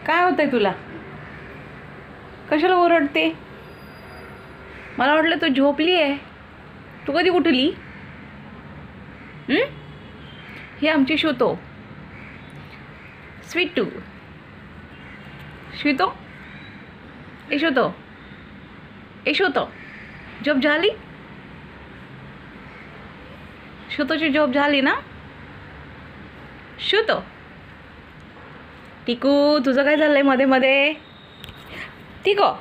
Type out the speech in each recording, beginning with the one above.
काय होतंय तुला? कशाला ओरडते? मला वाटलं तू झोपली आहे. तू कधी उठली? ही आमची श्रुतो, स्वीटू. श्रुतो, ए श्रुतो, ए श्रुतो, झोप झाली? श्रुतोची झोप झाली ना? श्रुतो, टिकू तुझं काय झालंय मध्ये मध्ये? टिको,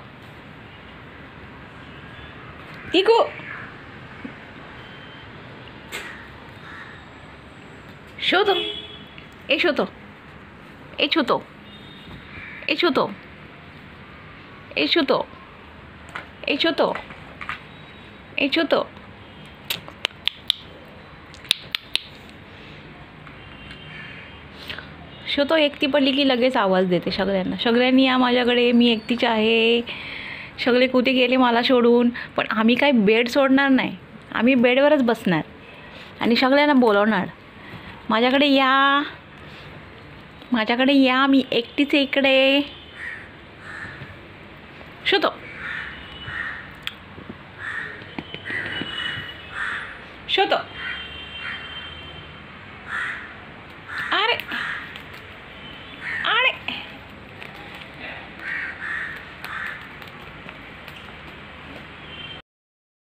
टिकू, श्रुतो, ए श्रुतो, ए श्रुतो, ए श्रुतो, ए श्रुतो, ए श्रुतो, ए श्रुतो. श्रुतो एकटी पडली की लगेच आवाज देते सगळ्यांना. सगळ्यांनी या माझ्याकडे, मी एकटीच आहे. सगळे कुठे गेले मला सोडून. पण आम्ही काही बेड सोडणार नाही. आम्ही बेडवरच बसणार आणि सगळ्यांना बोलवणार, माझ्याकडे या, माझ्याकडे या, मी एकटीच इकडे. श्रुतो.